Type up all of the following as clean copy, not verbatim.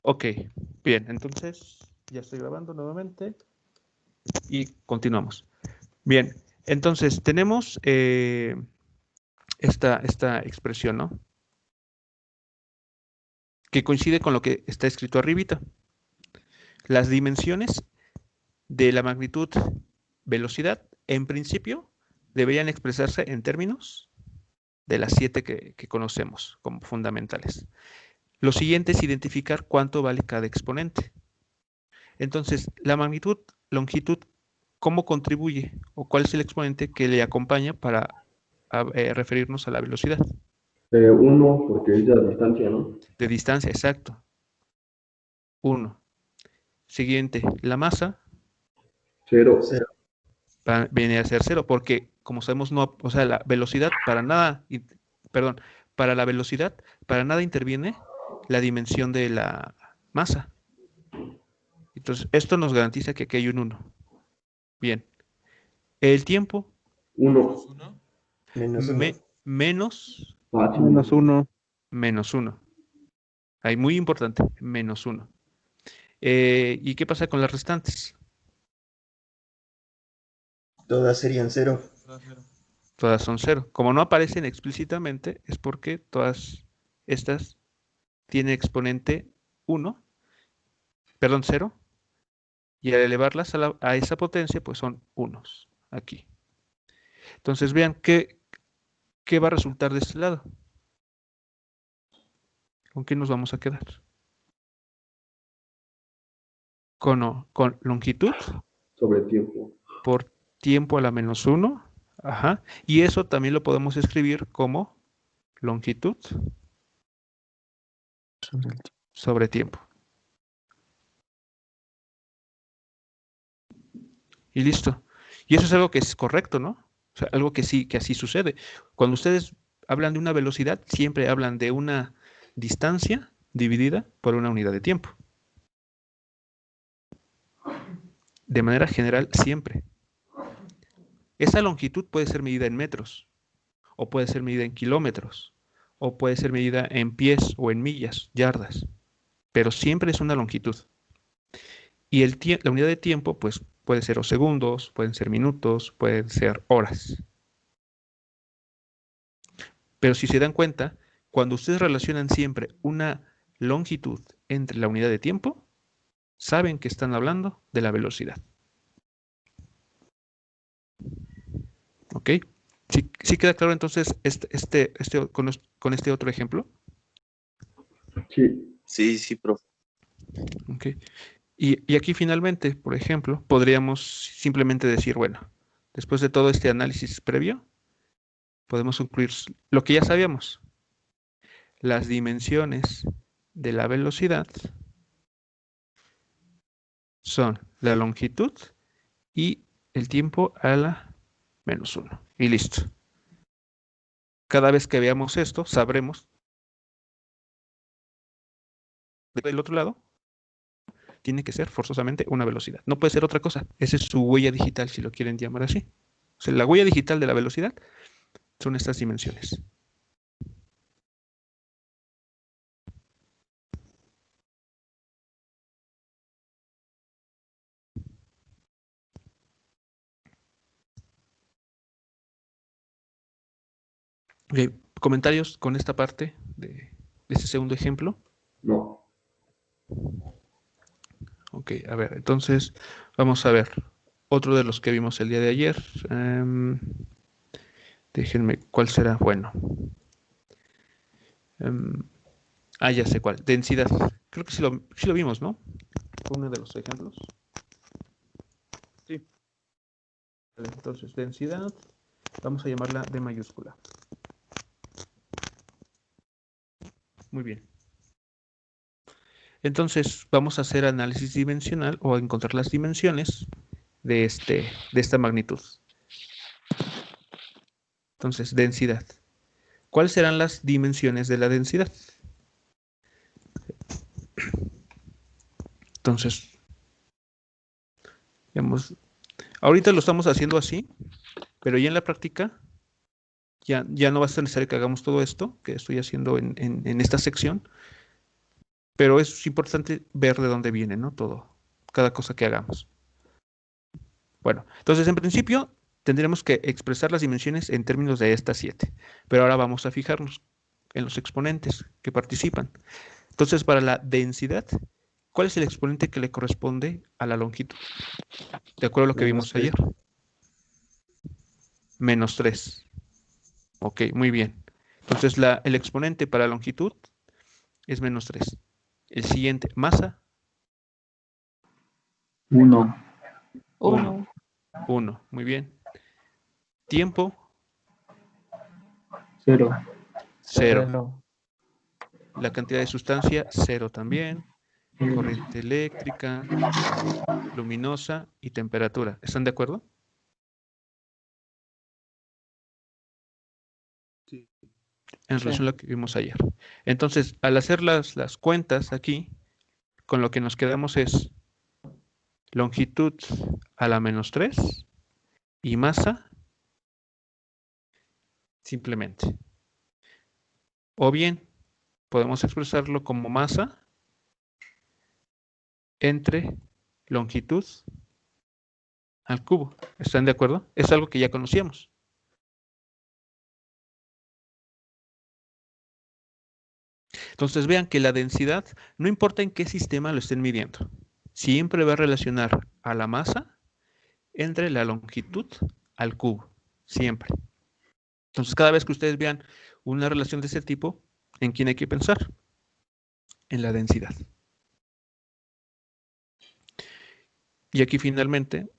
Ok, bien, entonces ya estoy grabando nuevamente y continuamos. Bien, entonces tenemos esta expresión, ¿no? Que coincide con lo que está escrito arribita. Las dimensiones de la magnitud velocidad, en principio, deberían expresarse en términos de las 7 que conocemos como fundamentales. Lo siguiente es identificar cuánto vale cada exponente. Entonces, la magnitud, longitud, ¿cómo contribuye o cuál es el exponente que le acompaña para referirnos a la velocidad? 1 porque es de la distancia, ¿no? De distancia, exacto. 1. Siguiente, la masa 0. viene a ser 0 porque, como sabemos, no, o sea, la velocidad para nada, perdón, para la velocidad para nada interviene la dimensión de la masa. Entonces, esto nos garantiza que aquí hay un 1. Bien. El tiempo 1. Menos uno. menos Fácil. Menos uno. menos 1. Ahí muy importante, menos 1. ¿Y qué pasa con las restantes? Todas serían cero. Todas son 0. Como no aparecen explícitamente, es porque todas estas tienen exponente 1, perdón, 0, y al elevarlas a esa potencia, pues son unos aquí. Entonces vean qué va a resultar de este lado. ¿Con qué nos vamos a quedar? Con longitud Sobre tiempo. por tiempo a la menos 1. Ajá. Y eso también lo podemos escribir como longitud sobre tiempo. Y listo. Y eso es algo que es correcto, ¿no? O sea, algo que sí, que así sucede. Cuando ustedes hablan de una velocidad, siempre hablan de una distancia dividida por una unidad de tiempo. De manera general, siempre. Esa longitud puede ser medida en metros, o puede ser medida en kilómetros, o puede ser medida en pies o en millas, yardas, pero siempre es una longitud. Y la unidad de tiempo, pues puede ser o segundos, pueden ser minutos, pueden ser horas. Pero si se dan cuenta, cuando ustedes relacionan siempre una longitud entre la unidad de tiempo, saben que están hablando de la velocidad. ¿Ok? ¿Sí queda claro entonces con este otro ejemplo? Sí. Sí, profe. ¿Ok? Y aquí finalmente, por ejemplo, podríamos simplemente decir, bueno, después de todo este análisis previo, podemos concluir lo que ya sabíamos. Las dimensiones de la velocidad son la longitud y el tiempo a la menos 1. Y listo. Cada vez que veamos esto, sabremos del otro lado, tiene que ser forzosamente una velocidad. No puede ser otra cosa. Esa es su huella digital, si lo quieren llamar así. O sea, la huella digital de la velocidad son estas dimensiones. Okay. ¿Comentarios con esta parte de este segundo ejemplo? No. Ok, a ver, entonces vamos a ver otro de los que vimos el día de ayer. Déjenme, ¿cuál será? Bueno. Ya sé cuál. Densidad. Creo que sí lo vimos, ¿no? Fue uno de los ejemplos. Sí. Entonces, densidad, vamos a llamarla D mayúscula. Muy bien. Entonces, vamos a hacer análisis dimensional o a encontrar las dimensiones de esta magnitud. Entonces, densidad. ¿Cuáles serán las dimensiones de la densidad? Entonces, digamos, ahorita lo estamos haciendo así, pero ya en la práctica ya no va a ser necesario que hagamos todo esto que estoy haciendo en esta sección, Pero es importante ver de dónde viene, ¿no? Todo, cada cosa que hagamos. Bueno, entonces en principio tendremos que expresar las dimensiones en términos de estas 7. Pero ahora vamos a fijarnos en los exponentes que participan. Entonces, para la densidad, ¿cuál es el exponente que le corresponde a la longitud? De acuerdo a lo que vimos ayer. Menos 3. Ok, muy bien. Entonces, el exponente para longitud es menos 3. El siguiente, masa. 1. 1. Muy bien. Tiempo. 0. 0. La cantidad de sustancia, 0 también. Corriente eléctrica, luminosa y temperatura. ¿Están de acuerdo? Sí. En relación a lo que vimos ayer. Entonces, al hacer las cuentas aquí, con lo que nos quedamos es longitud a la menos 3 y masa simplemente. O bien, podemos expresarlo como masa entre longitud al cubo. ¿Están de acuerdo? Es algo que ya conocíamos. Entonces vean que la densidad, no importa en qué sistema lo estén midiendo, siempre va a relacionar a la masa entre la longitud al cubo. Siempre. Entonces cada vez que ustedes vean una relación de ese tipo, ¿en quién hay que pensar? En la densidad. Y aquí finalmente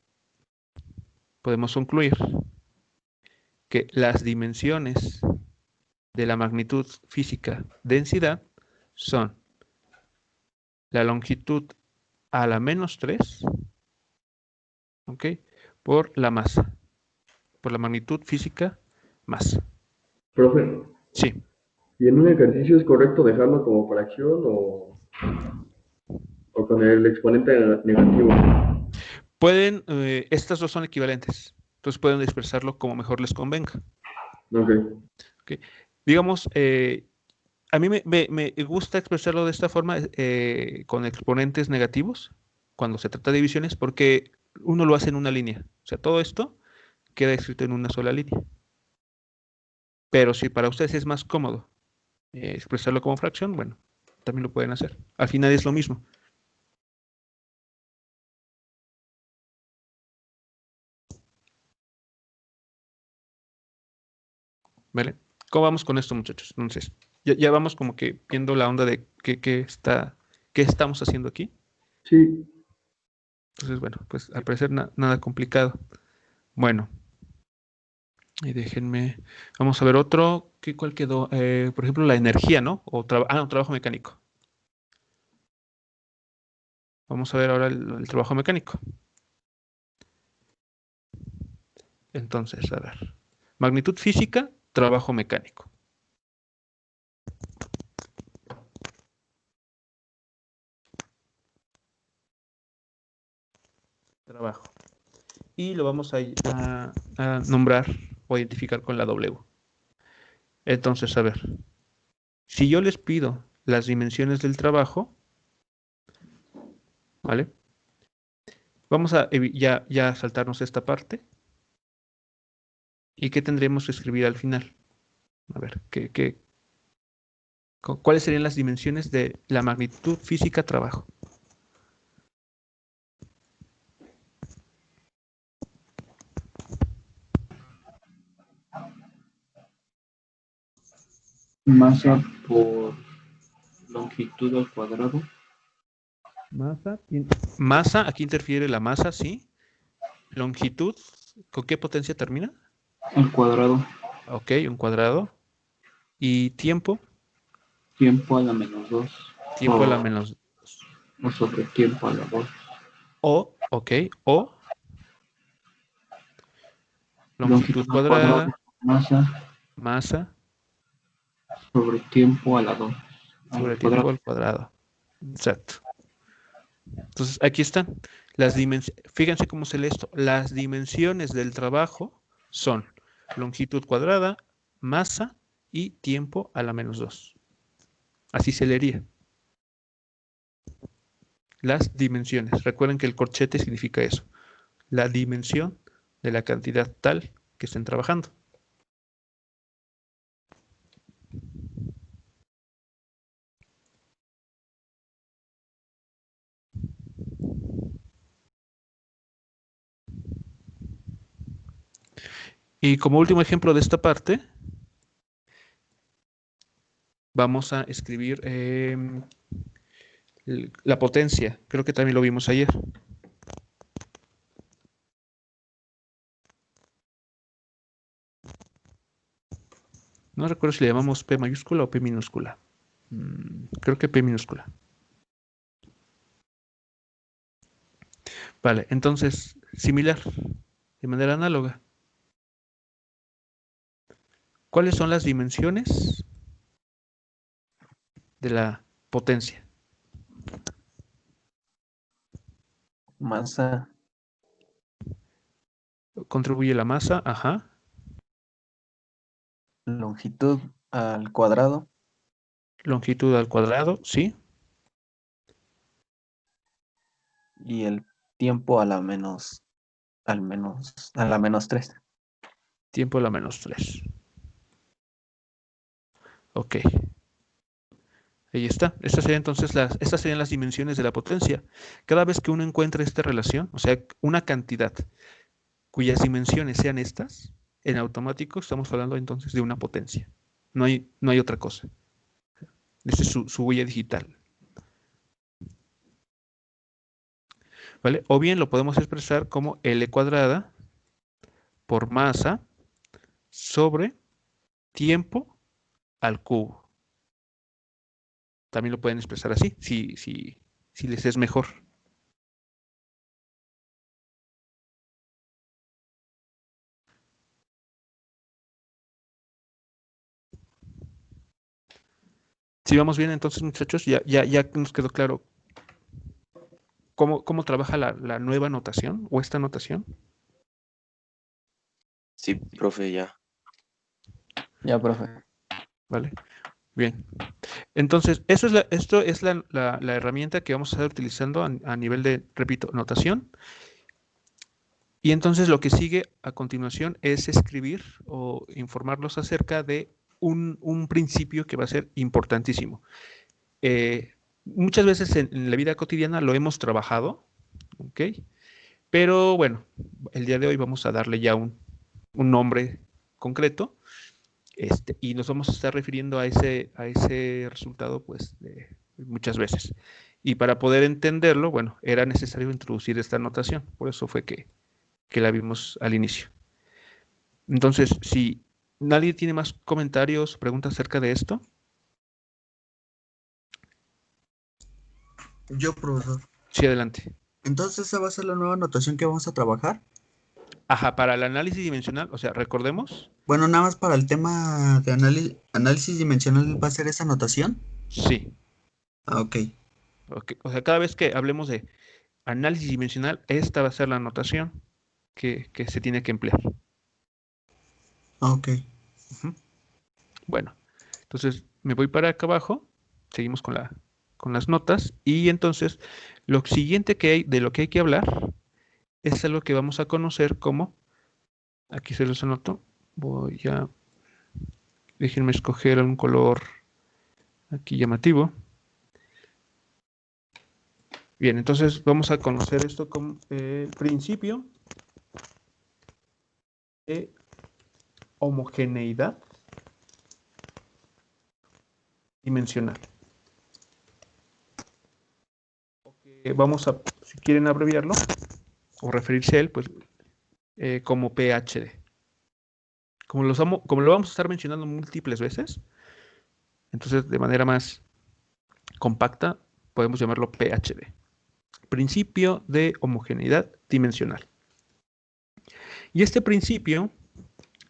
podemos concluir que las dimensiones de la magnitud física densidad son la longitud a la menos 3, ¿ok? Por la masa, por la magnitud física masa. Profe, Sí. ¿y en un ejercicio es correcto dejarlo como fracción o con el exponente negativo? Pueden, estas dos son equivalentes, entonces pueden expresarlo como mejor les convenga. Ok. ¿Ok? Digamos, a mí me gusta expresarlo de esta forma con exponentes negativos cuando se trata de divisiones porque uno lo hace en una línea. O sea, todo esto queda escrito en una sola línea. Pero si para ustedes es más cómodo expresarlo como fracción, bueno, también lo pueden hacer. Al final es lo mismo. ¿Vale? ¿Cómo vamos con esto, muchachos? Entonces, ya vamos como que viendo la onda de qué estamos haciendo aquí. Sí. Entonces, bueno, pues al parecer nada complicado. Bueno, y déjenme, vamos a ver otro, ¿cuál quedó? Por ejemplo, la energía, ¿no? O trabajo mecánico. Vamos a ver ahora el trabajo mecánico. Entonces, a ver. Magnitud física, trabajo mecánico. Trabajo. Y lo vamos a nombrar o identificar con la W. Entonces, a ver. Si yo les pido las dimensiones del trabajo, ¿vale? Vamos a ya saltarnos esta parte. ¿Y qué tendremos que escribir al final? A ver, ¿cuáles serían las dimensiones de la magnitud física trabajo? Masa por longitud al cuadrado. Masa, aquí interfiere la masa, sí. Longitud, ¿con qué potencia termina? Al cuadrado. Ok, un cuadrado. Y tiempo, Tiempo a la menos 2. tiempo a la menos O sobre tiempo a la 2. ok, o longitud Longitud al cuadrado. cuadrada, Masa masa sobre tiempo a la 2. sobre tiempo al cuadrado. Exacto. Entonces, aquí están las dimensiones. Fíjense cómo se lee esto. Las dimensiones del trabajo son longitud cuadrada, masa y tiempo a la menos 2. Así se leería. las dimensiones. Recuerden que el corchete significa eso, la dimensión de la cantidad tal que estén trabajando. Y como último ejemplo de esta parte, vamos a escribir la potencia. Creo que también lo vimos ayer. No recuerdo si le llamamos P mayúscula o P minúscula. Creo que P minúscula. Vale, entonces, similar, de manera análoga. ¿Cuáles son las dimensiones de la potencia? Masa, Contribuye la masa, ajá. longitud al cuadrado Longitud al cuadrado, sí. y el tiempo a la menos 3. Tiempo a la menos 3. Ok. Ahí está. Estas serían las dimensiones de la potencia. Cada vez que uno encuentra esta relación, o sea, una cantidad cuyas dimensiones sean estas, en automático estamos hablando entonces de una potencia. No hay otra cosa. Esta es su huella digital. ¿Vale? O bien lo podemos expresar como L cuadrada por masa sobre tiempo al cubo. También lo pueden expresar así, si les es mejor. Si vamos bien, entonces, muchachos, ya nos quedó claro cómo trabaja la nueva notación o esta notación. Sí, profe, ya. Ya, profe. ¿Vale? Bien. Entonces, esto es la herramienta que vamos a estar utilizando a nivel de, repito, notación. Y entonces lo que sigue a continuación es escribir o informarlos acerca de un principio que va a ser importantísimo. Muchas veces en la vida cotidiana lo hemos trabajado, ¿ok? Pero bueno, el día de hoy vamos a darle ya un nombre concreto, y nos vamos a estar refiriendo a ese resultado pues muchas veces. Y para poder entenderlo, bueno, era necesario introducir esta notación, por eso fue que la vimos al inicio. Entonces, si nadie tiene más comentarios o preguntas acerca de esto. Yo, profesor. Sí, adelante. Entonces, ¿esa va a ser la nueva notación que vamos a trabajar? Ajá, para el análisis dimensional, o sea, recordemos. Bueno, nada más para el tema de análisis dimensional va a ser esa notación. Sí. Ah, ok. O sea, cada vez que hablemos de análisis dimensional, esta va a ser la notación que se tiene que emplear. Ah, ok. Bueno, entonces me voy para acá abajo, seguimos con las notas, y entonces lo siguiente de lo que hay que hablar es algo que vamos a conocer como, aquí se los anoto, déjenme escoger un color aquí llamativo. Bien, entonces vamos a conocer esto como el principio de homogeneidad dimensional. Vamos a, si quieren abreviarlo o referirse a él, pues como PhD. Como lo vamos a estar mencionando múltiples veces, entonces de manera más compacta podemos llamarlo PhD. Principio de homogeneidad dimensional. Y este principio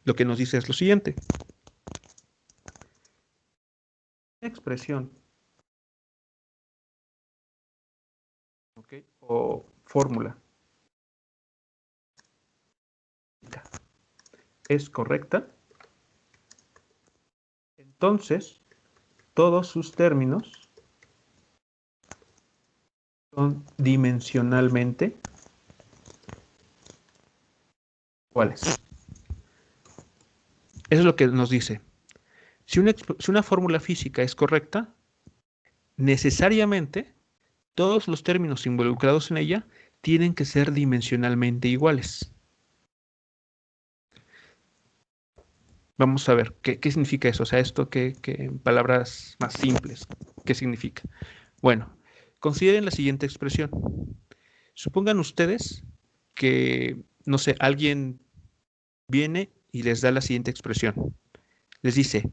lo que nos dice es lo siguiente. Expresión, ¿okay? O fórmula es correcta, entonces todos sus términos son dimensionalmente iguales. Eso es lo que nos dice. Si una fórmula física es correcta, necesariamente todos los términos involucrados en ella tienen que ser dimensionalmente iguales. Vamos a ver qué significa eso. O sea, esto que en palabras más simples, ¿qué significa? Bueno, consideren la siguiente expresión. Supongan ustedes que, no sé, alguien viene y les da la siguiente expresión. Les dice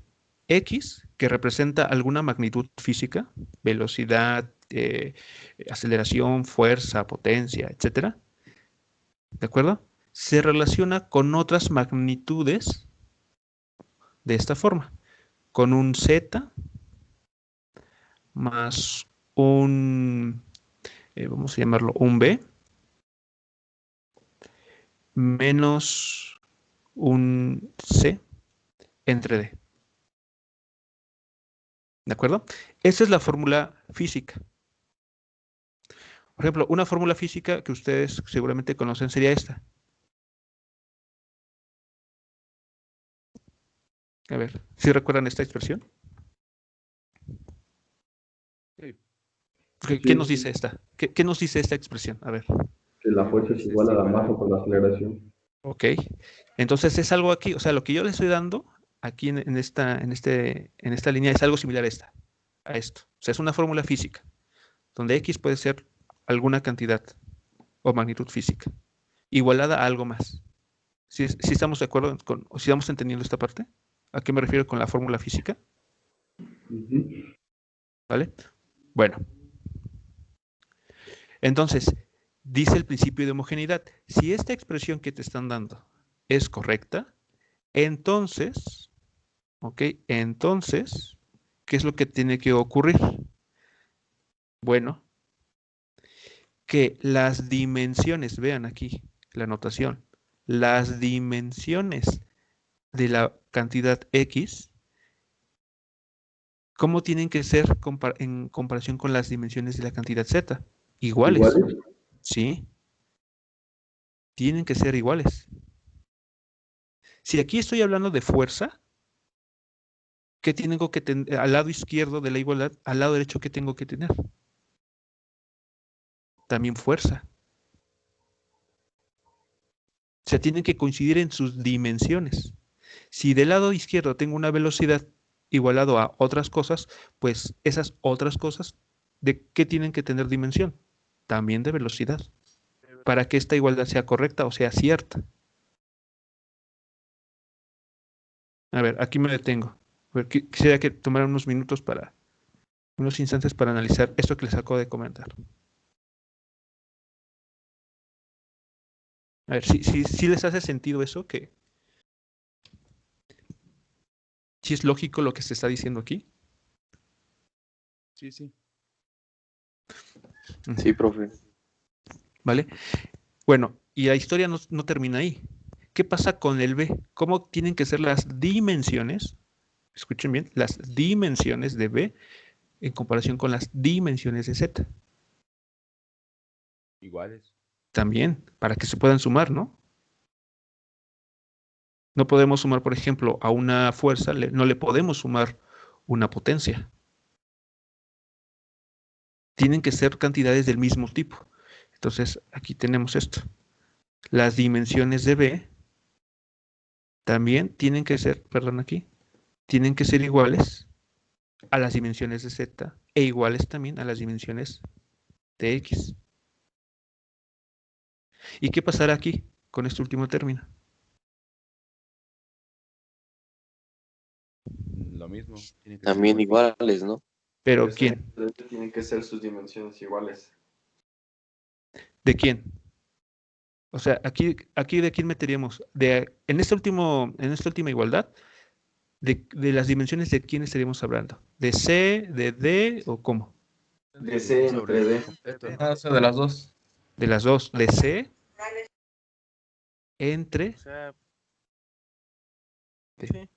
X, que representa alguna magnitud física, velocidad, aceleración, fuerza, potencia, etcétera. ¿De acuerdo? Se relaciona con otras magnitudes de esta forma, con un Z más un, vamos a llamarlo un B, menos un C entre D. ¿De acuerdo? Esa es la fórmula física. Por ejemplo, una fórmula física que ustedes seguramente conocen sería esta. A ver, ¿sí recuerdan esta expresión? Sí. ¿Qué nos dice esta? ¿Qué nos dice esta expresión? A ver. Que la fuerza es igual a la masa por la aceleración. Ok. Entonces es algo aquí, o sea, lo que yo le estoy dando aquí en esta línea es algo similar a esto. O sea, es una fórmula física, donde X puede ser alguna cantidad o magnitud física, igualada a algo más. ¿Sí estamos de acuerdo o si estamos entendiendo esta parte? ¿A qué me refiero con la fórmula física? ¿Vale? Bueno. Entonces, dice el principio de homogeneidad. Si esta expresión que te están dando es correcta, entonces, ¿ok? Entonces, ¿qué es lo que tiene que ocurrir? Bueno, que las dimensiones, vean aquí la notación, las dimensiones de la cantidad X, ¿cómo tienen que ser en comparación con las dimensiones de la cantidad Z? Iguales. ¿Iguales? Sí, tienen que ser iguales. Si aquí estoy hablando de fuerza, ¿qué tengo que tener al lado izquierdo de la igualdad? Al lado derecho, ¿qué tengo que tener? También fuerza. O sea, tienen que coincidir en sus dimensiones. Si del lado izquierdo tengo una velocidad igualado a otras cosas, pues esas otras cosas, ¿de qué tienen que tener dimensión? También de velocidad, para que esta igualdad sea correcta o sea cierta. A ver, aquí me detengo. A ver, quisiera que tomaran unos instantes para analizar esto que les acabo de comentar. A ver, si les hace sentido eso, que si es lógico lo que se está diciendo aquí. Sí, sí. Ujú. Sí, profe. ¿Vale? Bueno, y la historia no termina ahí. ¿Qué pasa con el B? ¿Cómo tienen que ser las dimensiones? Escuchen bien, las dimensiones de B en comparación con las dimensiones de Z. Iguales. También, para que se puedan sumar, ¿no? No podemos sumar, por ejemplo, a una fuerza, no le podemos sumar una potencia. Tienen que ser cantidades del mismo tipo. Entonces, aquí tenemos esto. Las dimensiones de B también tienen que ser, perdón, aquí, tienen que ser iguales a las dimensiones de Z e iguales también a las dimensiones de X. ¿Y qué pasará aquí con este último término? Lo mismo. Tiene que ser También igual. iguales, ¿no? ¿Pero Pero quién? tienen que ser sus dimensiones iguales. ¿De quién? O sea, aquí ¿de quién meteríamos? En esta última igualdad, de las dimensiones de quién estaríamos hablando. ¿De C, de D o cómo? De C entre D. Ah, o sea, de las dos. De las dos, de C entre O sea, D. sí,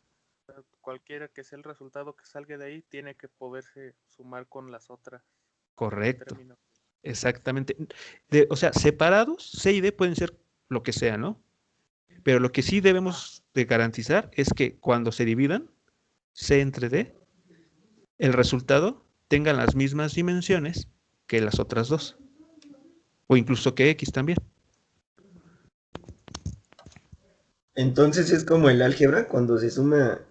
cualquiera que sea el resultado que salga de ahí tiene que poderse sumar con las otras Correcto. términos. Exactamente. O sea, separados, C y D pueden ser lo que sea, ¿no? Pero lo que sí debemos de garantizar es que cuando se dividan, C entre D, el resultado tenga las mismas dimensiones que las otras dos. O incluso que X también. Entonces es como el álgebra cuando se suma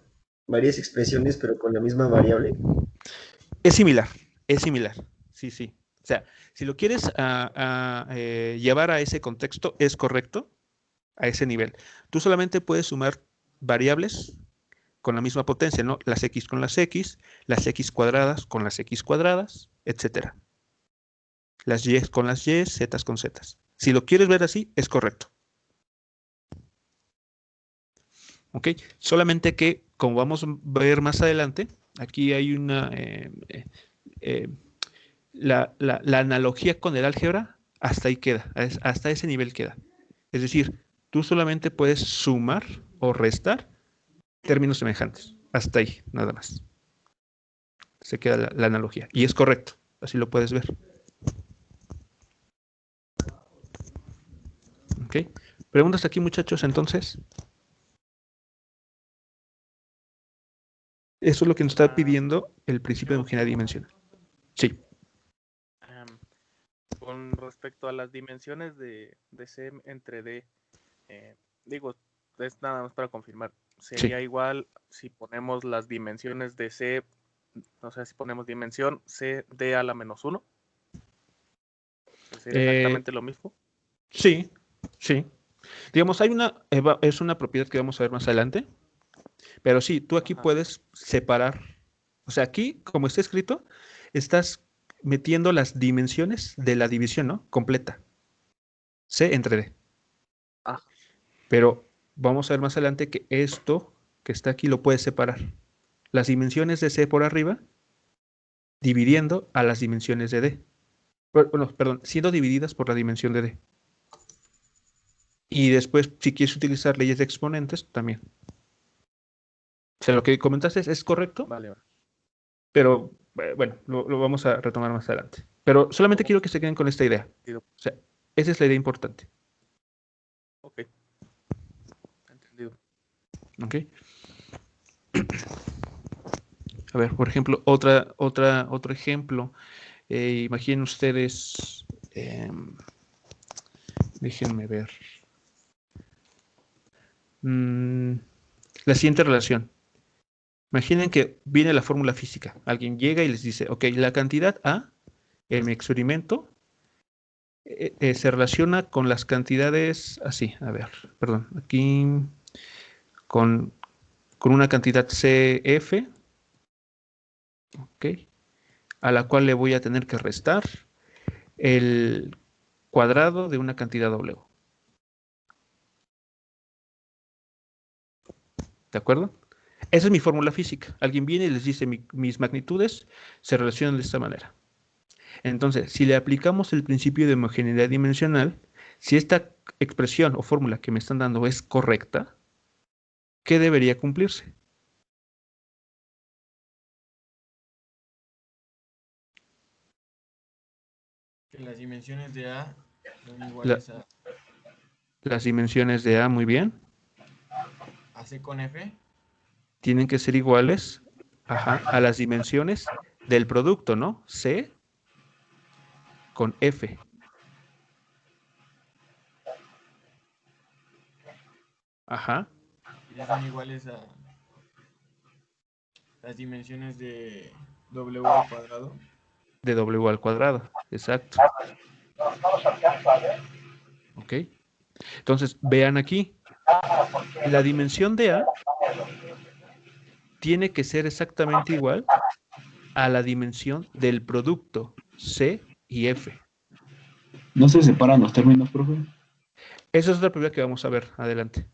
varias expresiones pero con la misma variable. Es similar, es similar. Sí, sí. O sea, si lo quieres llevar a ese contexto, es correcto, a ese nivel. Tú solamente puedes sumar variables con la misma potencia, ¿no? Las X con las X cuadradas con las X cuadradas, etcétera. Las Y con las Y, Z con Z. Si lo quieres ver así, es correcto. ¿Ok? Solamente que, como vamos a ver más adelante, aquí hay una... la analogía con el álgebra hasta ahí queda, hasta ese nivel queda. Es decir, tú solamente puedes sumar o restar términos semejantes. Hasta ahí, nada más. Se queda la analogía. Y es correcto, así lo puedes ver. ¿Ok? ¿Preguntas aquí, muchachos, entonces? Eso es lo que nos está pidiendo el principio de homogeneidad dimensional. Sí. Con respecto a las dimensiones de C entre D, digo, es nada más para confirmar. Sería igual si ponemos las dimensiones de C, o sea, si ponemos dimensión C D a la menos 1. ¿Sería exactamente lo mismo? Sí, sí. Digamos, es una propiedad que vamos a ver más adelante, pero sí, tú aquí puedes separar. O sea, aquí, como está escrito, estás metiendo las dimensiones de la división, ¿no? Completa. C entre D. Pero vamos a ver más adelante que esto que está aquí lo puedes separar. Las dimensiones de C por arriba, dividiendo a las dimensiones de D. Bueno, perdón, siendo divididas por la dimensión de D. Y después, si quieres utilizar leyes de exponentes, también. O sea, lo que comentaste es correcto. Vale. Pero, bueno, lo vamos a retomar más adelante. Pero solamente quiero que se queden con esta idea. O sea, esa es la idea importante. Ok. Entendido. Ok. A ver, por ejemplo, otro ejemplo. Imaginen ustedes, déjenme ver. La siguiente relación. Imaginen que viene la fórmula física. Alguien llega y les dice, ok, la cantidad A en mi experimento se relaciona con las cantidades así. A ver, perdón, aquí con una cantidad CF, ok, a la cual le voy a tener que restar el cuadrado de una cantidad W. ¿De acuerdo? Esa es mi fórmula física. Alguien viene y les dice mis magnitudes se relacionan de esta manera. Entonces, si le aplicamos el principio de homogeneidad dimensional, si esta expresión o fórmula que me están dando es correcta, ¿qué debería cumplirse? Que las dimensiones de A son iguales a Las dimensiones de A, muy bien. C con F. Tienen que ser iguales a las dimensiones del producto, ¿no? C con F. Ajá. Y son iguales a las dimensiones de W al cuadrado. De W al cuadrado, exacto. Ok. Entonces, vean aquí. La dimensión de A tiene que ser exactamente igual a la dimensión del producto C y F. ¿No se separan los términos, profe? Esa es la primera que vamos a ver adelante.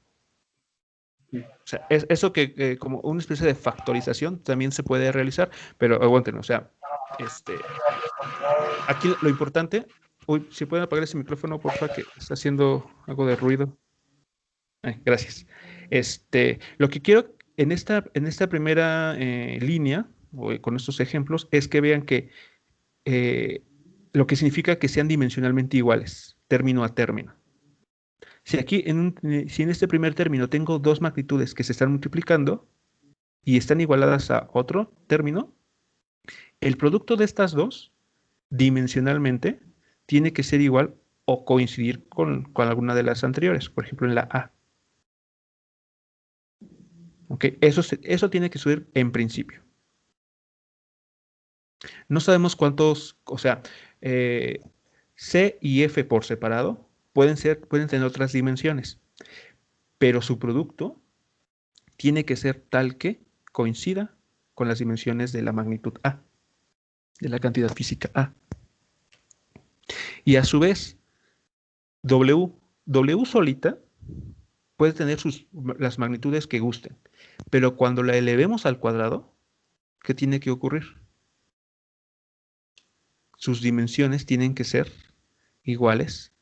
O sea, eso que como una especie de factorización también se puede realizar, pero aguanten, o sea, aquí lo importante, uy, si pueden apagar ese micrófono, por favor, que está haciendo algo de ruido. Gracias. Lo que quiero en esta primera línea, con estos ejemplos, es que vean que lo que significa que sean dimensionalmente iguales, término a término. Si aquí, si en este primer término tengo dos magnitudes que se están multiplicando y están igualadas a otro término, el producto de estas dos, dimensionalmente, tiene que ser igual o coincidir con alguna de las anteriores, por ejemplo en la A. ¿Ok? Eso tiene que suceder en principio. No sabemos cuántos, o sea, C y F por separado pueden tener otras dimensiones, pero su producto tiene que ser tal que coincida con las dimensiones de la magnitud A, de la cantidad física A. Y a su vez, W solita puede tener las magnitudes que gusten, pero cuando la elevemos al cuadrado, ¿qué tiene que ocurrir? Sus dimensiones tienen que ser iguales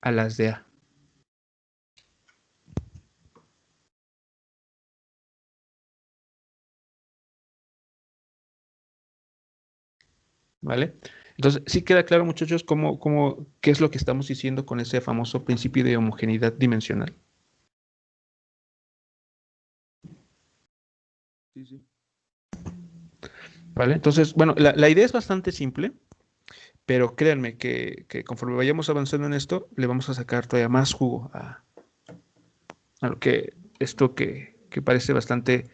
a las de A. ¿Vale? Entonces, sí queda claro, muchachos, qué es lo que estamos diciendo con ese famoso principio de homogeneidad dimensional. Sí. ¿Vale? Entonces, bueno, la idea es bastante simple, pero créanme que conforme vayamos avanzando en esto, le vamos a sacar todavía más jugo a lo que esto que parece bastante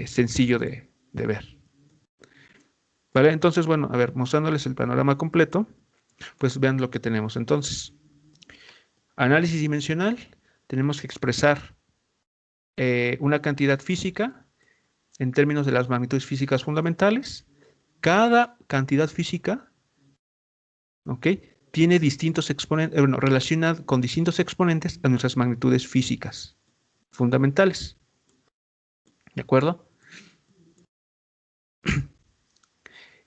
sencillo de ver. ¿Vale? Entonces, bueno, a ver, mostrándoles el panorama completo, pues vean lo que tenemos. Entonces, análisis dimensional, tenemos que expresar una cantidad física en términos de las magnitudes físicas fundamentales. Cada cantidad física, ¿ok?, tiene distintos exponentes, relaciona con distintos exponentes a nuestras magnitudes físicas fundamentales. ¿De acuerdo?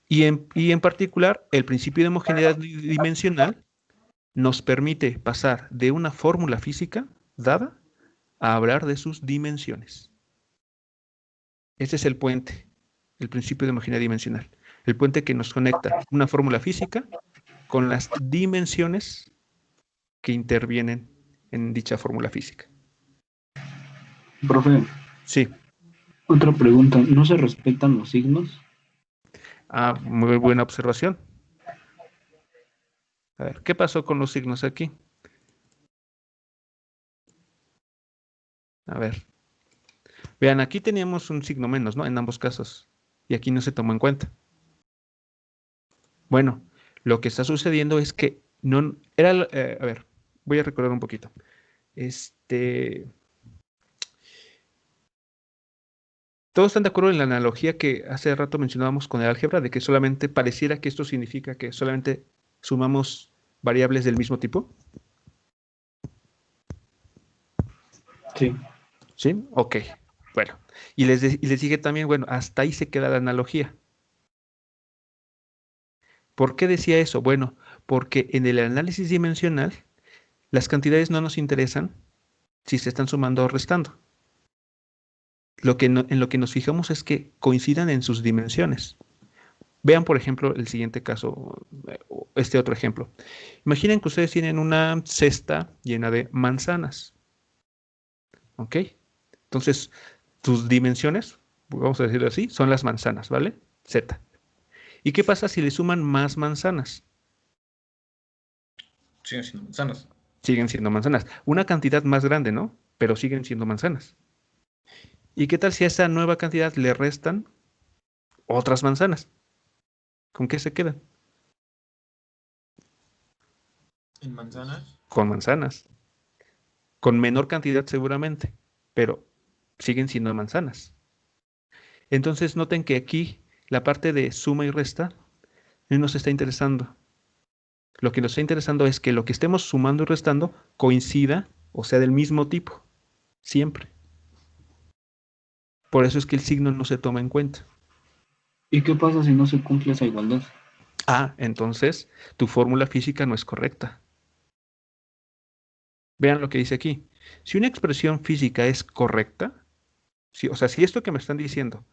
Y en particular, el principio de homogeneidad dimensional nos permite pasar de una fórmula física dada a hablar de sus dimensiones. Este es el puente, el principio de homogeneidad dimensional. El puente que nos conecta una fórmula física con las dimensiones que intervienen en dicha fórmula física. Profe, Sí. otra pregunta. ¿No se respetan los signos? Ah, muy buena observación. A ver, ¿qué pasó con los signos aquí? A ver. Vean, aquí teníamos un signo menos, ¿no? En ambos casos. Y aquí no se tomó en cuenta. Bueno, lo que está sucediendo es que no era... a ver, voy a recordar un poquito. ¿Todos están de acuerdo en la analogía que hace rato mencionábamos con el álgebra, de que solamente pareciera que esto significa que solamente sumamos variables del mismo tipo? Sí. ¿Sí? Ok. Bueno. Y les dije también, bueno, hasta ahí se queda la analogía. ¿Por qué decía eso? Bueno, porque en el análisis dimensional las cantidades no nos interesan si se están sumando o restando. En lo que nos fijamos es que coincidan en sus dimensiones. Vean, por ejemplo, el siguiente caso, este otro ejemplo. Imaginen que ustedes tienen una cesta llena de manzanas. ¿Ok? Entonces, tus dimensiones, vamos a decirlo así, son las manzanas, ¿vale? Z. ¿Y qué pasa si le suman más manzanas? Siguen siendo manzanas. Siguen siendo manzanas. Una cantidad más grande, ¿no? Pero siguen siendo manzanas. ¿Y qué tal si a esa nueva cantidad le restan otras manzanas? ¿Con qué se quedan? ¿En manzanas? Con manzanas. Con menor cantidad seguramente, pero siguen siendo manzanas. Entonces noten que aquí la parte de suma y resta no nos está interesando. Lo que nos está interesando es que lo que estemos sumando y restando coincida o sea del mismo tipo, siempre. Por eso es que el signo no se toma en cuenta. ¿Y qué pasa si no se cumple esa igualdad? Ah, entonces tu fórmula física no es correcta. Vean lo que dice aquí. Si una expresión física es correcta, o sea, si esto que me están diciendo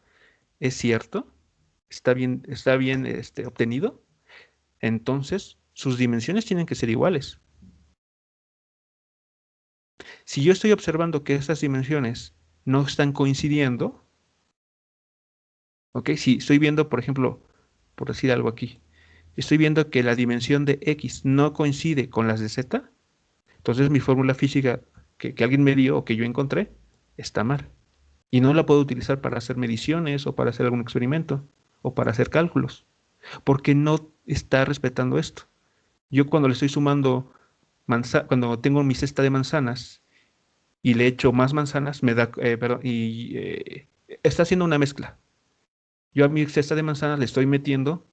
es cierto, está bien obtenido, entonces sus dimensiones tienen que ser iguales. Si yo estoy observando que esas dimensiones no están coincidiendo, ¿ok? Si estoy viendo, por ejemplo, por decir algo aquí, estoy viendo que la dimensión de X no coincide con las de Z, entonces mi fórmula física que alguien me dio o que yo encontré está mal. Y no la puedo utilizar para hacer mediciones o para hacer algún experimento o para hacer cálculos, porque no está respetando esto. Yo cuando le estoy sumando, cuando tengo mi cesta de manzanas y le echo más manzanas, me da, perdón, está haciendo una mezcla. Yo a mi cesta de manzanas le estoy metiendo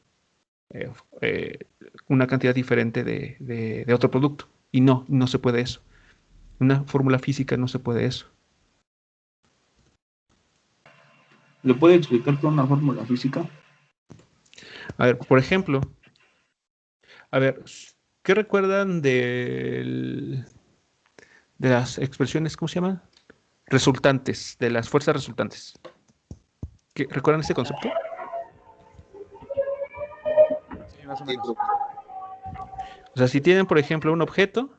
eh, eh, una cantidad diferente de otro producto. Y no se puede eso. Una fórmula física no se puede eso. ¿Le puede explicar con una fórmula física? A ver, por ejemplo, a ver, ¿qué recuerdan de las expresiones, ¿cómo se llaman? Resultantes, de las fuerzas resultantes. ¿Recuerdan ese concepto? Sí, más o Sí, menos. profe. O sea, si tienen, por ejemplo, un objeto,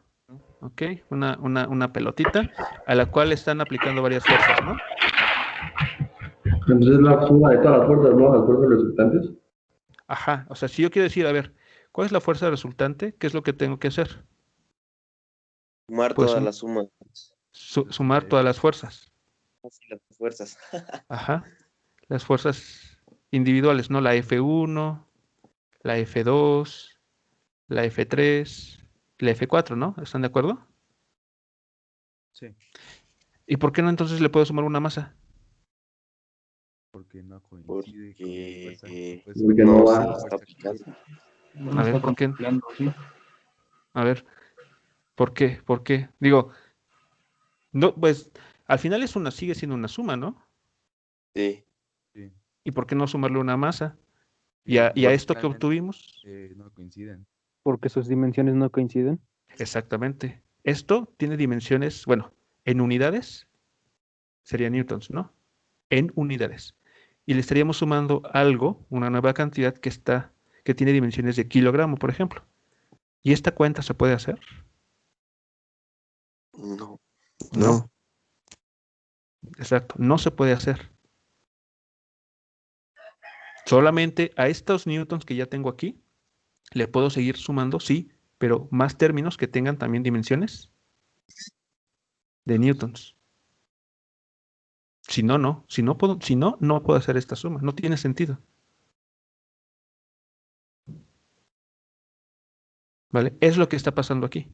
¿ok? Una pelotita a la cual están aplicando varias fuerzas, ¿no? Entonces la suma de todas las fuerzas, ¿no? Las fuerzas resultantes. Ajá, o sea, si yo quiero decir, a ver, ¿cuál es la fuerza resultante? ¿Qué es lo que tengo que hacer? Sumar Pues todas las sumas. sumar todas las fuerzas. Así las fuerzas. Ajá, las fuerzas individuales, ¿no? La F1, la F2, la F3, la F4, ¿no? ¿Están de acuerdo? Sí, ¿Y por qué no entonces le puedo sumar una masa? porque no coincide con la fuerza. Porque Pues, Porque no no se va. está aplicando. No A ver, está ¿por qué? contemplando, ¿sí? A ver, ¿por qué? ¿Por qué? Digo, no, pues al final sigue siendo una suma, ¿no? Sí. sí, ¿Y por qué no sumarle una masa? ¿Y a esto que realmente obtuvimos? no coinciden. Porque sus dimensiones no coinciden. Exactamente. Esto tiene dimensiones, bueno, en unidades sería newtons, ¿no? En unidades. Y le estaríamos sumando algo, una nueva cantidad que tiene dimensiones de kilogramo, por ejemplo. ¿Y esta cuenta se puede hacer? No. No. Exacto, no se puede hacer. Solamente a estos newtons que ya tengo aquí, le puedo seguir sumando, sí, pero más términos que tengan también dimensiones de newtons. Si no, no. No puedo hacer esta suma. No tiene sentido. ¿Vale? Es lo que está pasando aquí.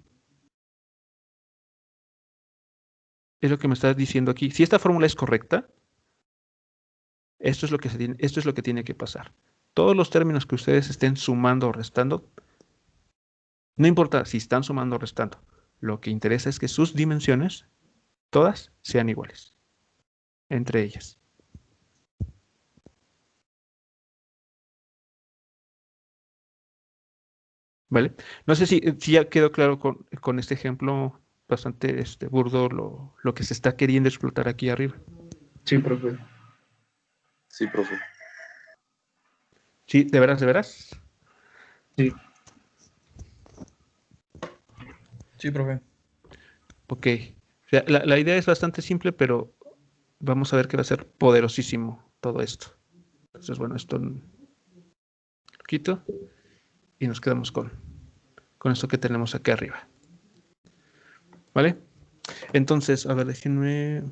Es lo que me está diciendo aquí. Si esta fórmula es correcta, esto es lo que tiene que pasar. Todos los términos que ustedes estén sumando o restando, no importa si están sumando o restando, lo que interesa es que sus dimensiones, todas, sean iguales entre ellas. ¿Vale? No sé si ya quedó claro con este ejemplo bastante burdo lo que se está queriendo explotar aquí arriba. Sí, profe. Sí, profe. ¿Sí? ¿De veras, de veras? Sí. Sí, profe. Ok. O sea, la idea es bastante simple, pero vamos a ver que va a ser poderosísimo todo esto. Entonces, bueno, esto lo quito y nos quedamos con esto que tenemos aquí arriba. ¿Vale? Entonces, a ver, déjenme.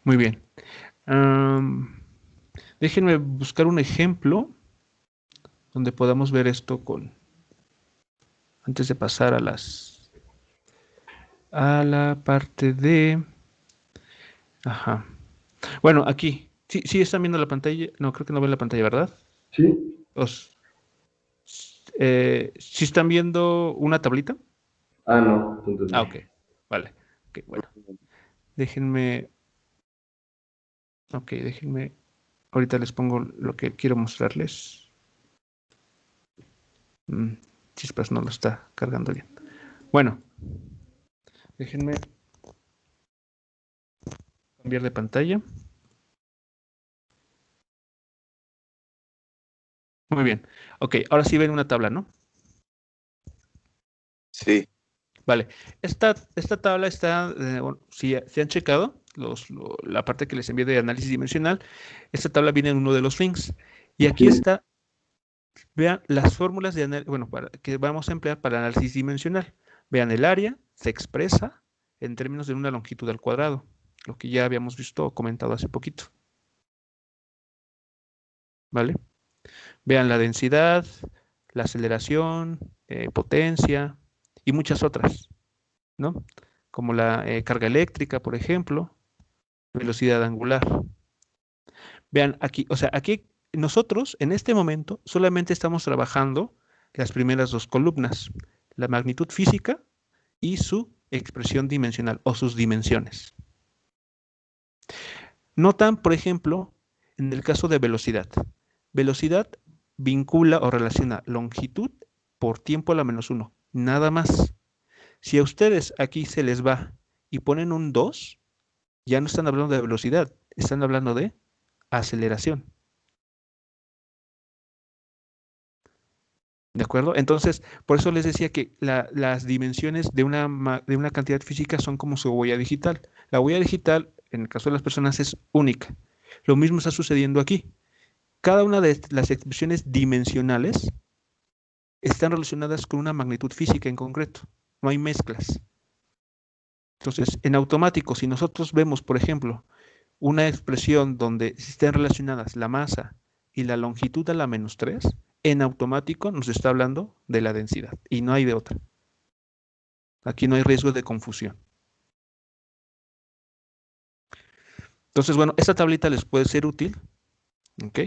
Muy bien. Déjenme buscar un ejemplo donde podamos ver esto antes de pasar a la parte de. Ajá. Bueno, aquí. Sí están viendo la pantalla. No, creo que no ven la pantalla, ¿verdad? Sí. ¿Sí están viendo una tablita? Ah, no. Entonces Ah, no. ok. Vale. Ok, bueno. Déjenme. Ok, déjenme. Ahorita les pongo lo que quiero mostrarles. Chispas, no lo está cargando bien. Bueno. Déjenme cambiar de pantalla. Muy bien. Ok, ahora sí ven una tabla, ¿no? Sí. Vale. Esta tabla está, bueno, si han checado la parte que les envié de análisis dimensional, esta tabla viene en uno de los links. Y aquí está, vean las fórmulas bueno, que vamos a emplear para análisis dimensional. Vean, el área se expresa en términos de una longitud al cuadrado, lo que ya habíamos visto o comentado hace poquito. ¿Vale? Vean la densidad, la aceleración, potencia y muchas otras, ¿no? Como la carga eléctrica, por ejemplo, velocidad angular. Vean aquí, o sea, aquí nosotros en este momento solamente estamos trabajando las primeras dos columnas, la magnitud física y su expresión dimensional o sus dimensiones. Notan, por ejemplo, en el caso de velocidad. Velocidad vincula o relaciona longitud por tiempo a la menos 1, nada más. Si a ustedes aquí se les va y ponen un 2, ya no están hablando de velocidad, están hablando de aceleración. ¿De acuerdo? Entonces, por eso les decía que las dimensiones de una cantidad física son como su huella digital. La huella digital, en el caso de las personas, es única. Lo mismo está sucediendo aquí. Cada una de las expresiones dimensionales están relacionadas con una magnitud física en concreto. No hay mezclas. Entonces, en automático, si nosotros vemos, por ejemplo, una expresión donde estén relacionadas la masa y la longitud a la menos 3, en automático nos está hablando de la densidad y no hay de otra. Aquí no hay riesgo de confusión. Entonces, bueno, esta tablita les puede ser útil, ¿ok?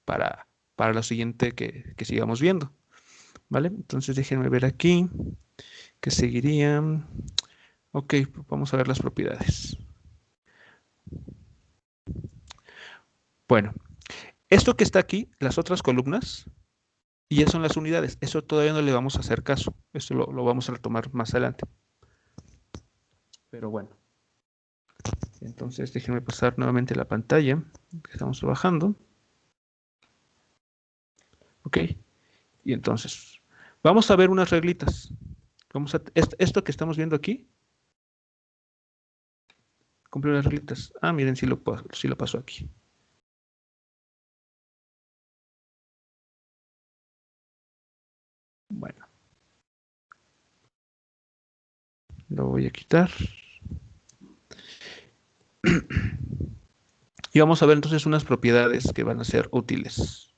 Para lo siguiente que sigamos viendo, ¿vale? Entonces, déjenme ver aquí, que seguirían. Ok, vamos a ver las propiedades. Bueno, esto que está aquí, las otras columnas, y ya son las unidades. Eso todavía no le vamos a hacer caso. Esto lo vamos a retomar más adelante. Pero bueno. Entonces, déjenme pasar nuevamente la pantalla que estamos trabajando. Ok. Y entonces, vamos a ver unas reglitas. Esto que estamos viendo aquí, cumple las reglitas. Ah, miren, sí lo pasó aquí. Bueno. Lo voy a quitar. Y vamos a ver entonces unas propiedades que van a ser útiles.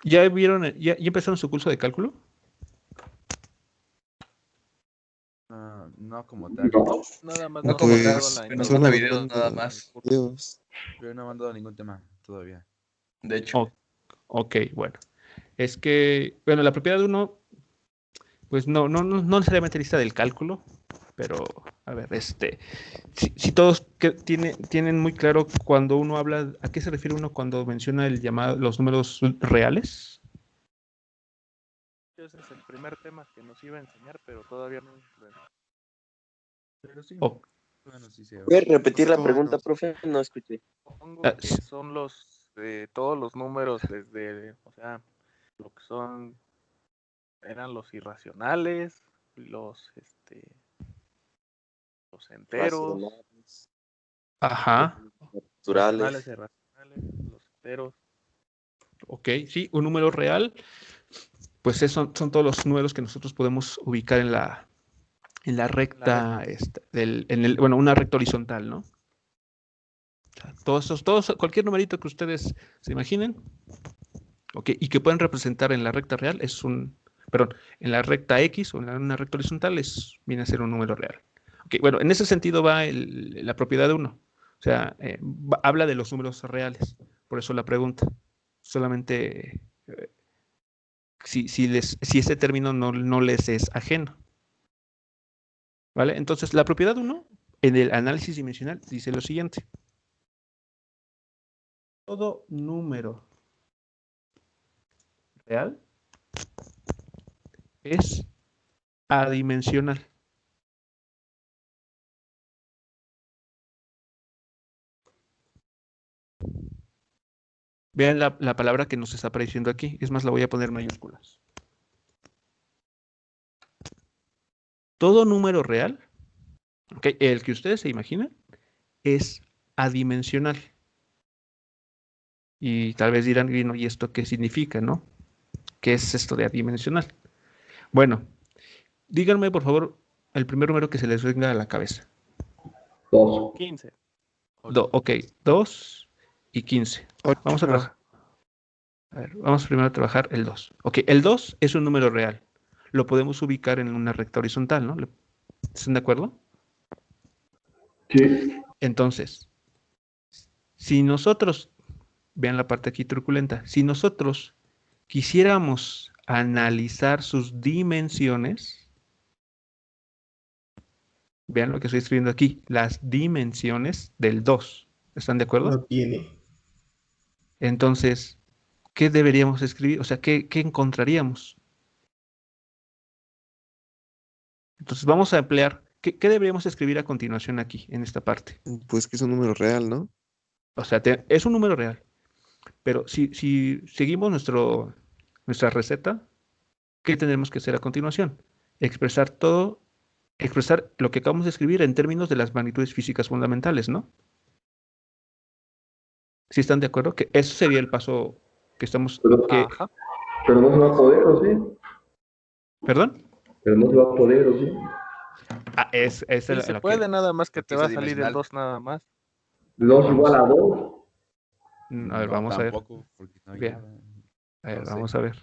¿Ya vieron, ya empezaron su curso de cálculo? No como tal. Nada más No nos como han dado tal, la nos van introducción a del videos nada más. curso. Videos. Pero no me han dado ningún tema todavía. De hecho. Ok, bueno. Es que, bueno, la propiedad 1, pues no necesariamente lista del cálculo, pero, a ver, si todos tienen muy claro cuando uno habla, ¿a qué se refiere uno cuando menciona los números reales? Ese es el primer tema que nos iba a enseñar, pero todavía no. Pero sí. Oh, Bueno, sí se ¿Puedes repetir la pregunta, profe? No escuché. Supongo Ah, que son todos los números desde, o sea, lo que eran los irracionales, los enteros, Racionales, ajá, racionales, naturales. irracionales, los enteros. ok, sí, un número real, pues son todos los números que nosotros podemos ubicar en la recta, bueno, una recta horizontal, ¿no? O sea, cualquier numerito que ustedes se imaginen, ok, y que pueden representar en la recta real perdón, en la recta X o en una recta horizontal viene a ser un número real. Ok, bueno, en ese sentido va la propiedad de 1. O sea, habla de los números reales. Por eso la pregunta. Solamente si este término no les es ajeno. ¿Vale? Entonces, la propiedad 1 en el análisis dimensional dice lo siguiente. Todo número real es adimensional. Vean la palabra que nos está apareciendo aquí. Es más, la voy a poner en mayúsculas. Todo número real, okay, el que ustedes se imaginan, es adimensional. Y tal vez dirán, bueno, ¿y esto qué significa, no? ¿Qué es esto de adimensional? Bueno, díganme, por favor, el primer número que se les venga a la cabeza. 2. 15. Ok, 2 y 15. Vamos a trabajar. A ver, vamos primero a trabajar el 2. Ok, el 2 es un número real. Lo podemos ubicar en una recta horizontal, ¿no? ¿Están de acuerdo? Sí. Entonces, si nosotros, vean la parte aquí truculenta, si nosotros quisiéramos analizar sus dimensiones, vean lo que estoy escribiendo aquí, las dimensiones del 2. ¿Están de acuerdo? No tiene. Entonces, ¿qué deberíamos escribir? O sea, ¿qué encontraríamos? Entonces, vamos a emplear, ¿qué deberíamos escribir a continuación aquí, en esta parte? Pues que es un número real, ¿no? O sea, es un número real. Pero si seguimos nuestra receta, ¿qué tenemos que hacer a continuación? Expresar lo que acabamos de escribir en términos de las magnitudes físicas fundamentales, ¿no? ¿Sí están de acuerdo? Que eso sería el paso que estamos... Ajá. Pero no se va a poder, ¿o sí? ¿Perdón? Pero no se va a poder, ¿o sí? Es Sí, se puede, nada más que te va a salir el adimensional. 2 nada más. 2 igual a 2. A ver, vamos a ver. Tampoco, porque no hay Bien. nada. A ver, No sé. vamos a ver.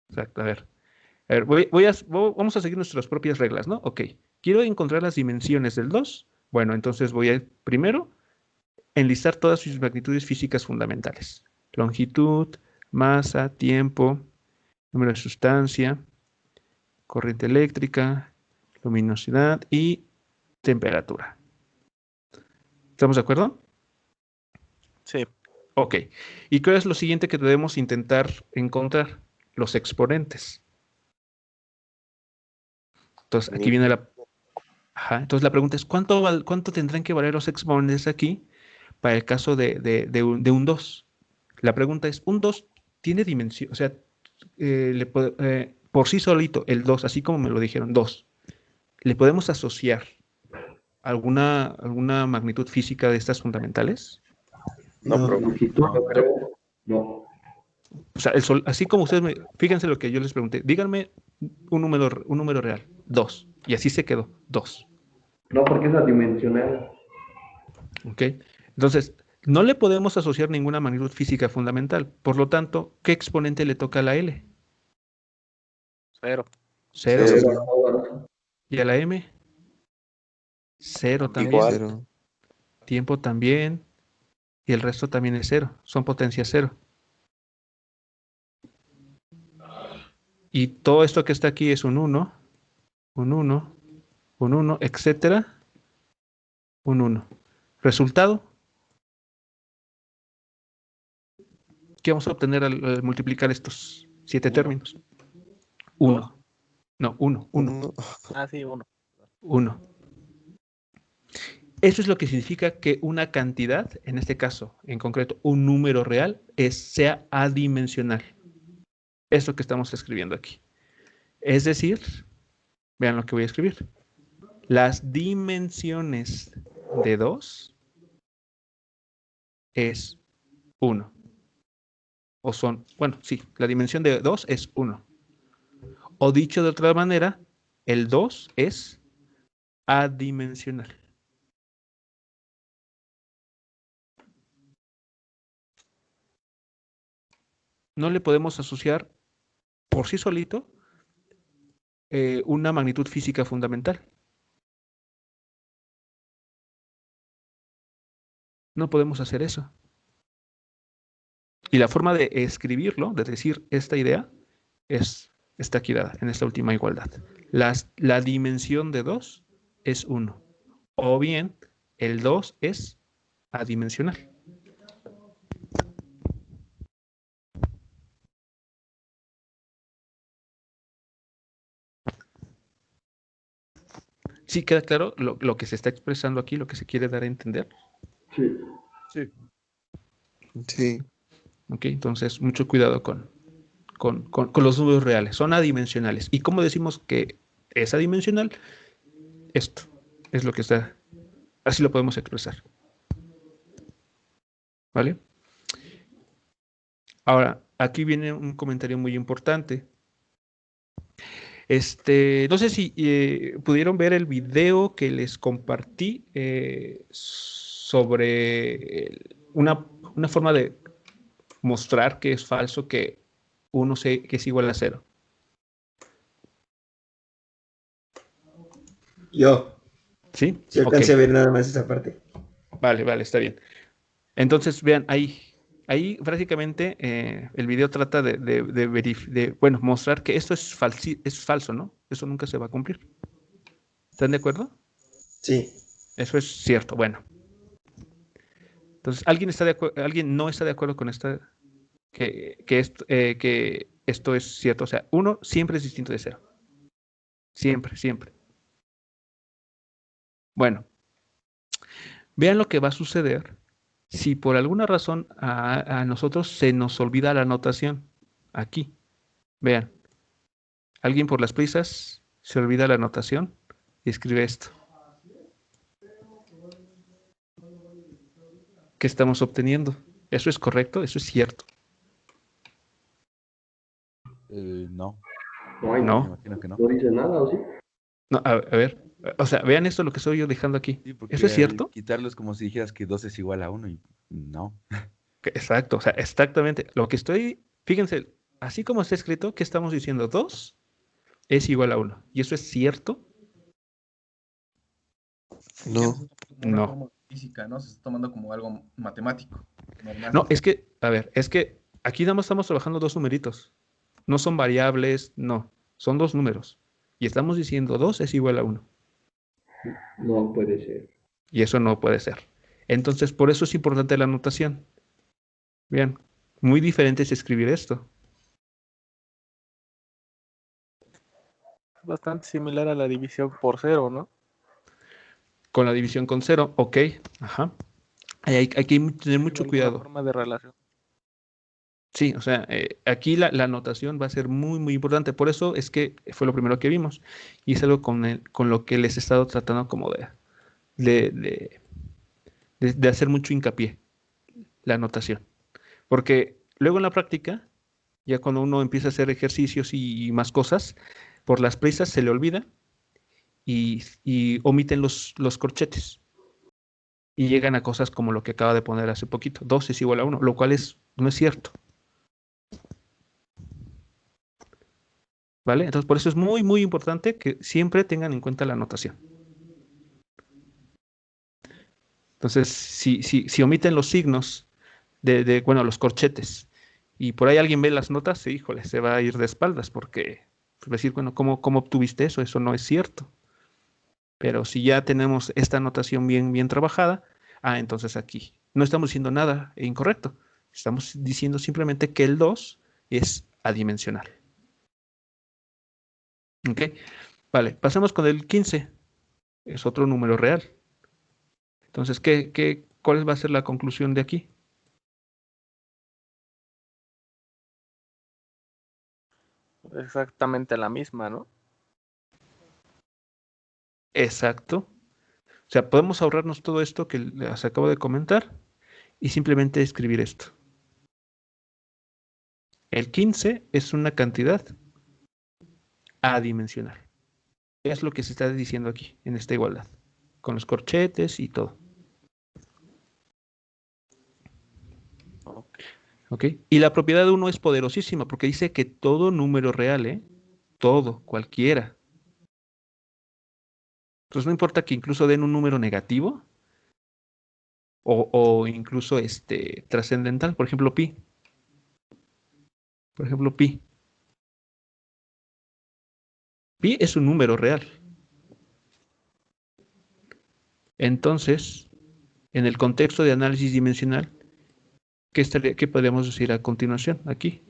Exacto, a ver. A ver, vamos a seguir nuestras propias reglas, ¿no? Ok. Quiero encontrar las dimensiones del 2. Bueno, entonces voy a primero enlistar todas sus magnitudes físicas fundamentales. Longitud, masa, tiempo, número de sustancia, corriente eléctrica, luminosidad y temperatura. ¿Estamos de acuerdo? Sí. Ok. ¿Y qué es lo siguiente que debemos intentar encontrar? Los exponentes. Entonces, aquí viene la... Ajá, entonces la pregunta es, ¿cuánto tendrán que valer los exponentes aquí para el caso de un 2? La pregunta es, ¿un 2 tiene dimensión? O sea, por sí solito, el 2, así como me lo dijeron, 2, ¿le podemos asociar alguna magnitud física de estas fundamentales? No, No creo. No. O sea, así como ustedes fíjense lo que yo les pregunté, díganme un número real, 2, y así se quedó, 2. No, porque es adimensional. ¿Ok? Entonces, no le podemos asociar ninguna magnitud física fundamental. Por lo tanto, ¿qué exponente le toca a la L? 0. 0. Cero. ¿Y a la M? 0 también. Igual. 0. Tiempo también. Y el resto también es 0. Son potencia 0. Y todo esto que está aquí es un 1, un 1, un 1, etcétera. Un 1. Resultado. ¿Qué vamos a obtener al multiplicar estos 7 términos? 1. No, 1, 1. Ah, sí, 1. 1. Eso es lo que significa que una cantidad, en este caso, en concreto, un número real, sea adimensional. Es lo que estamos escribiendo aquí. Es decir, vean lo que voy a escribir. Las dimensiones de 2 es 1. O son, bueno, sí, la dimensión de 2 es 1. O dicho de otra manera, el 2 es adimensional. No le podemos asociar por sí solito una magnitud física fundamental. No podemos hacer eso. Y la forma de escribirlo, de decir esta idea, está aquí dada en esta última igualdad. La dimensión de 2 es 1. O bien, el 2 es adimensional. ¿Sí queda claro lo que se está expresando aquí, lo que se quiere dar a entender? Sí. Sí. Sí. ¿Ok? Entonces, mucho cuidado con los números reales. Son adimensionales. ¿Y cómo decimos que es adimensional? Esto es lo que está. Así lo podemos expresar. ¿Vale? Ahora, aquí viene un comentario muy importante. No sé si pudieron ver el video que les compartí sobre una forma de mostrar que es falso que 1 que es igual a 0. Yo. ¿Sí? Sí alcancé Ok. a ver nada más esa parte. Vale, está bien. Entonces, vean, ahí prácticamente el video trata de mostrar que esto es falso, ¿no? Eso nunca se va a cumplir. ¿Están de acuerdo? Sí. Eso es cierto. Bueno. Entonces, ¿alguien no está de acuerdo con que esto es cierto? O sea, 1 siempre es distinto de 0. Siempre, siempre. Bueno, vean lo que va a suceder si por alguna razón a nosotros se nos olvida la notación. Aquí, vean. Alguien por las prisas se olvida la notación y escribe esto. ¿Qué estamos obteniendo? ¿Eso es correcto? ¿Eso es cierto? No. No, Me No. imagino que no. no dice nada, ¿o sí? No, a ver. O sea, vean esto lo que estoy yo dejando aquí. Sí, porque ¿Eso es al cierto? quitarlo es como si dijeras que 2 es igual a 1 y no. Exacto, o sea, exactamente. Lo que fíjense, así como está escrito, ¿qué estamos diciendo? 2 es igual a 1. ¿Y eso es cierto? No. Una No. forma física, ¿no? Se está tomando como algo matemático. Normal. No, es que aquí nada más estamos trabajando 2 numeritos. No son variables, no. Son 2 números. Y estamos diciendo 2 es igual a 1. No puede ser. Y eso no puede ser. Entonces, por eso es importante la notación. Bien, muy diferente es escribir esto. Es bastante similar a la división por 0, ¿no? Con la división con 0, ok. Ajá. Hay que tener mucho Alguna cuidado. forma de relación. Sí, o sea, aquí la notación va a ser muy, muy importante. Por eso es que fue lo primero que vimos. Y es algo con lo que les he estado tratando como de hacer mucho hincapié, la notación. Porque luego en la práctica, ya cuando uno empieza a hacer ejercicios y más cosas, por las prisas se le olvida y omiten los corchetes. Y llegan a cosas como lo que acaba de poner hace poquito. 2 es igual a 1, lo cual no es cierto. ¿Vale? Entonces, por eso es muy, muy importante que siempre tengan en cuenta la notación. Entonces, si omiten los signos los corchetes, y por ahí alguien ve las notas, híjole, se va a ir de espaldas, porque va a decir, bueno, ¿cómo obtuviste eso? Eso no es cierto. Pero si ya tenemos esta notación bien, bien trabajada, entonces aquí no estamos diciendo nada incorrecto. Estamos diciendo simplemente que el 2 es adimensional. ¿Ok? Vale, pasemos con el 15. Es otro número real. Entonces, ¿cuál va a ser la conclusión de aquí? Exactamente la misma, ¿no? Exacto. O sea, podemos ahorrarnos todo esto que les acabo de comentar y simplemente escribir esto. El 15 es una cantidad adimensional. Es lo que se está diciendo aquí, en esta igualdad, con los corchetes y todo. ¿Ok? Y la propiedad de 1 es poderosísima porque dice que todo número real, todo, cualquiera. Entonces no importa que incluso den un número negativo o incluso trascendental, por ejemplo, pi. Por ejemplo, pi. Pi es un número real. Entonces, en el contexto de análisis dimensional, ¿qué podríamos decir a continuación aquí?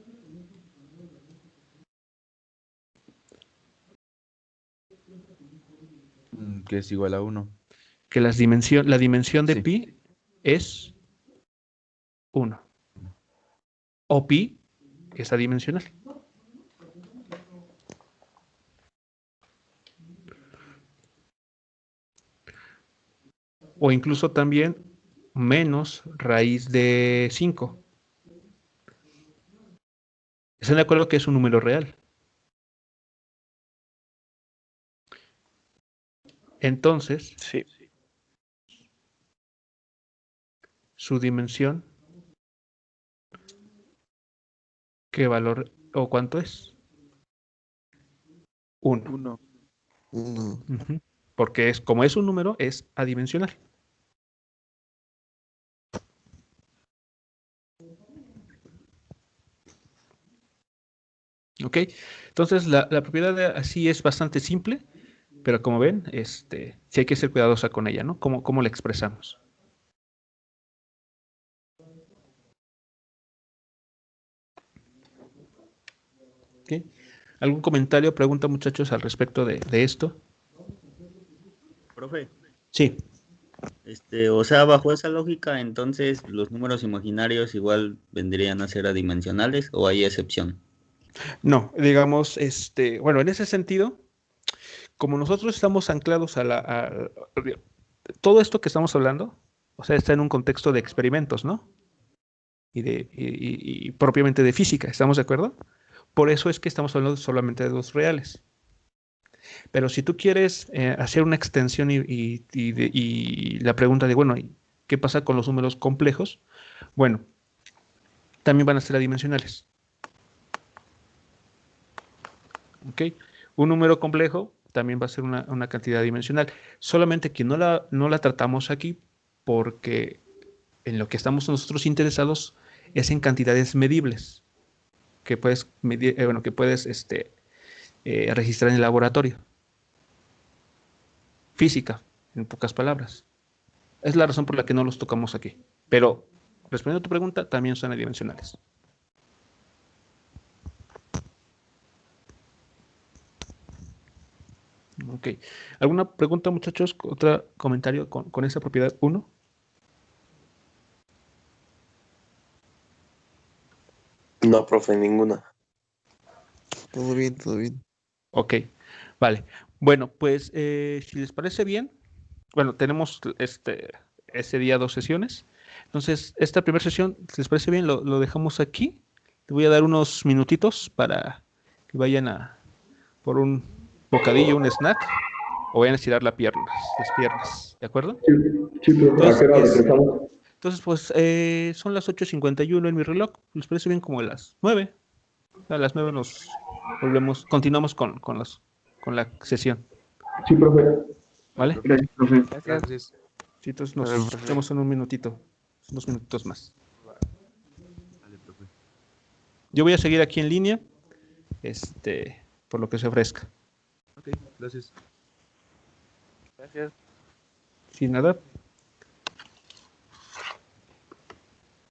Que es igual a 1. Que la dimensión de Sí. pi es 1. o pi, que es adimensional. O incluso también menos raíz de 5. ¿Están de acuerdo que es un número real? Entonces, Sí. su dimensión, ¿qué valor o cuánto es? 1. 1. Porque como es un número, es adimensional. ¿Ok? Entonces, la propiedad así es bastante simple, pero como ven, sí hay que ser cuidadosa con ella, ¿no? ¿Cómo la expresamos? ¿Ok? ¿Algún comentario, pregunta, muchachos, al respecto de esto? Profe, Sí. o sea, bajo esa lógica, entonces, ¿los números imaginarios igual vendrían a ser adimensionales o hay excepción? No, digamos, bueno, en ese sentido, como nosotros estamos anclados todo esto que estamos hablando, o sea, está en un contexto de experimentos, ¿no? Y propiamente de física, ¿estamos de acuerdo? Por eso es que estamos hablando solamente de los reales. Pero si tú quieres hacer una extensión y la pregunta de, bueno, ¿qué pasa con los números complejos? Bueno, también van a ser adimensionales. ¿Ok? Un número complejo también va a ser una cantidad dimensional. Solamente que no la tratamos aquí porque en lo que estamos nosotros interesados es en cantidades medibles que puedes medir, que puedes registrar en el laboratorio. Física, en pocas palabras. Es la razón por la que no los tocamos aquí. Pero, respondiendo a tu pregunta, también son adimensionales. Ok. ¿Alguna pregunta, muchachos? ¿Otro comentario con esa propiedad 1? No, profe, ninguna. Todo bien, todo bien. Ok, vale. Bueno, pues si les parece bien, bueno, tenemos ese día 2 sesiones. Entonces, esta primera sesión, si les parece bien, lo dejamos aquí. Te voy a dar unos minutitos para que vayan por un bocadillo, un snack, o vayan a estirar las piernas, ¿de acuerdo? Sí, profe, ¿a qué hora regresamos? Entonces, pues son las 8:51 en mi reloj. ¿Les parece bien como a las 9? A las 9 nos continuamos con la sesión. Sí, profe. ¿Vale? Gracias, profe. Gracias. Sí, entonces nos vemos en un minutito, unos minutitos más. Vale, profe. Yo voy a seguir aquí en línea, por lo que se ofrezca. Ok, gracias. Gracias. Sin nada,